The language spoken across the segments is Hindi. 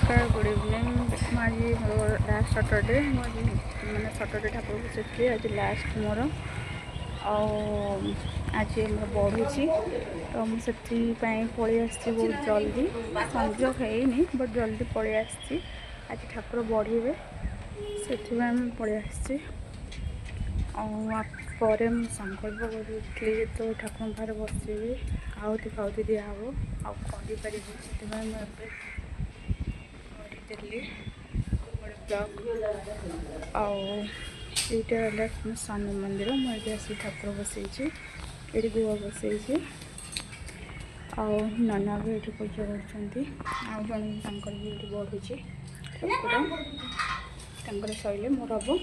नमस्कार गुड इवनिंग देखो आज मोर लास्ट सटरडे मैंने सटरडे ठाकुर बसुची आज लास्ट मोर आज मोर बढ़ुची तो मुझे पलि आसी बहुत जल्दी संज है बट जल्दी पलि आसी आज ठाकुर बढ़े से पलि आसी पर संकल्प करी तो ठाकुर पाखे बसबी आहुति फाउति दिहब आदि से देली ब्लॉग आईटा शनि मंदिर मुझे आसी ठाकुर बसई ये गुआ बसई नना भी ये पूजा कर जन भी बढ़ुची ठाकुर सैले मोर हम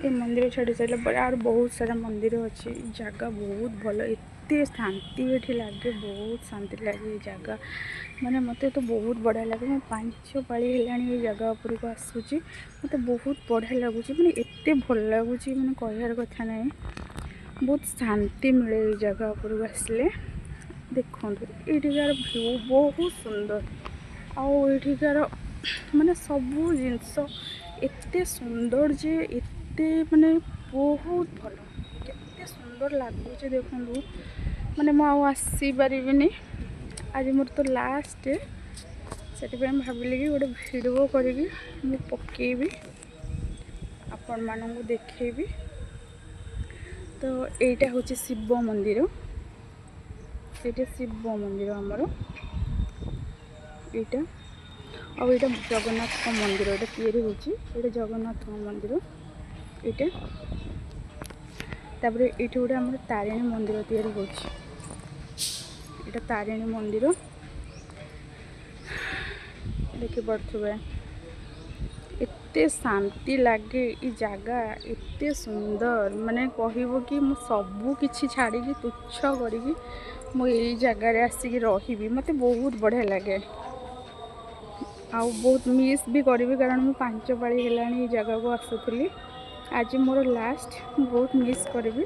ये मंदिर छाड़ी सारे पर और बहुत सारा मंदिर अच्छी जगह बहुत भल एत शांति ये लगे बहुत शांति लगे जगह माने मत तो बहुत बढ़िया लगे मैं 5 पाली है जगह उपरक आसूची मत बहुत बढ़िया लगुच मैंने एत भल लगुच मैंने कहार कथा ना बहुत शांति मिले जगह उपरक आसले देखो ये भ्यू बहुत सुंदर आठिकार माने सबू जिनस एत सुंदर जे एते माने बहुत भल केते सुंदर लगुच देखो माने मुझे पारिनी आज मोर तो लास्ट से भाविली कि गोटे भिडियो करी पकेबी आपण मानू देखेबी तो यहाँ हूँ शिव मंदिर ये शिव मंदिर आमर यहाँ और ये जगन्नाथ मंदिर ये तैयारी होती जगन्नाथ मंदिर यहाँ तापर ये गोटे आम तारिणी मंदिर तैयारी होती तारिणी मंदिर देखी पड़े एत शांति लगे ये जगह एत सुंदर माने कहब कि मु सबू किछि छाड़ी तुच्छ करी मु जगार आसिक रही मत बहुत बढ़िया लगे आउ बहुत मिस भी करी कारण मु 5 पाली है जगह को आसुली आज मोर लास्ट बहुत मिस करी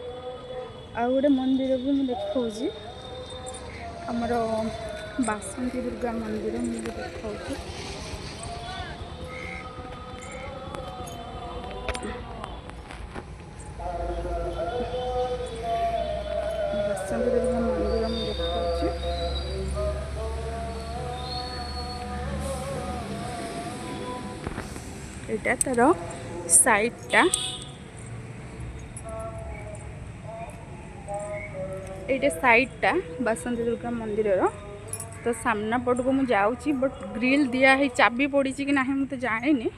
आ गोटे मंदिर भी मुझे देखा आमर बासंती दुर्गा मंदिर मुझे देखा बासंती दुर्गा मंदिर मुझे देखा यहाँ तार साइडटा ये साइडटा बासंती दुर्गा मंदिर तो सामना पट को मुझे जाऊँगी बट ग्रिल दिया है चाबी पड़ी कि ना मुझे जानी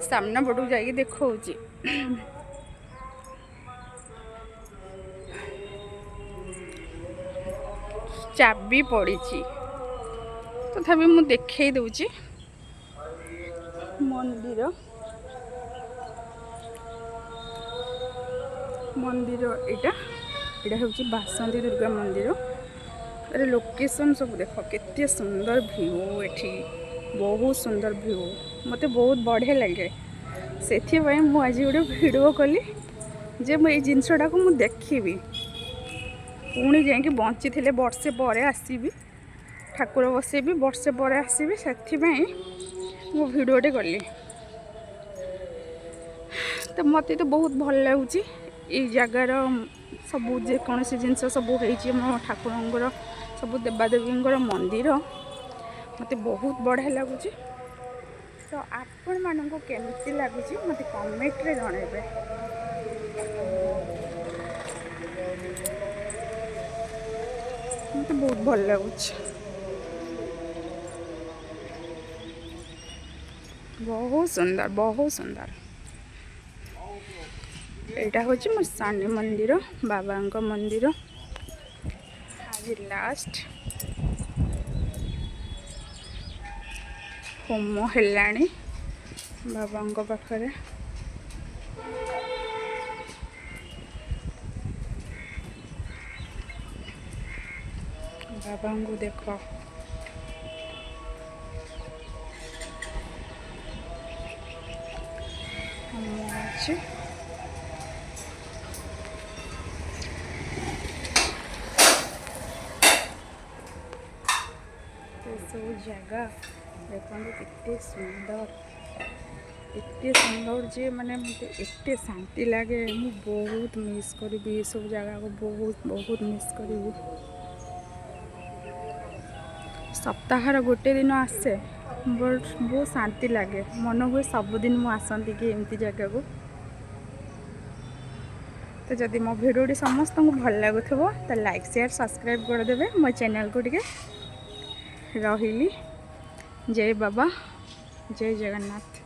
सामना पट को जाकि देखा चाबी पड़ी तथापि मुझे देखे दूची मंदिर मंदिर यहाँ हूँ बासंती दुर्गा मंदिर अरे लोकेशन सब देख केते सुंदर व्यू एठी बहुत सुंदर व्यू मते बहुत बढ़िया लगे से आज गोटे भिडियो कली जे मुझे जिनसटा को मुझे देखी पुणी जा बंची थे वर्षे पर आसबि ठाकुर बसैबी वर्षे पर आसबि से मो भिडियोटे कली तो मत तो बहुत भल लगुच ये जगार सबू जेकोसी जिनस सब हो ठाकुर सब देवादेवी मंदिर मत बहुत बढ़िया लगुच तो आपण मानक केमती लगुच मत कमेंट रे जनइबे मत बहुत भल लगुच बहुत सुंदर यहाँ हूँ मोर शनि मंदिर बाबा मंदिर आज लास्ट होम है बाबा पाखरे बाबा को देख होम सब जगह देखो केते सुंदर जे माने मते एते शांति लगे। मु बहुत मिस करी सब जगह को बहुत मिस करी। सप्ताहर गोटे दिन आसे बट बहुत शांति लगे। मन हुए सबुदिन मु आसती कि एमती जगह को। तो जदि मो भिडियोटी समस्त को भल लगुव तो लाइक शेयर सब्सक्राइब करदे मो चैनल को टिके। रहिली जय बाबा जय जगन्नाथ।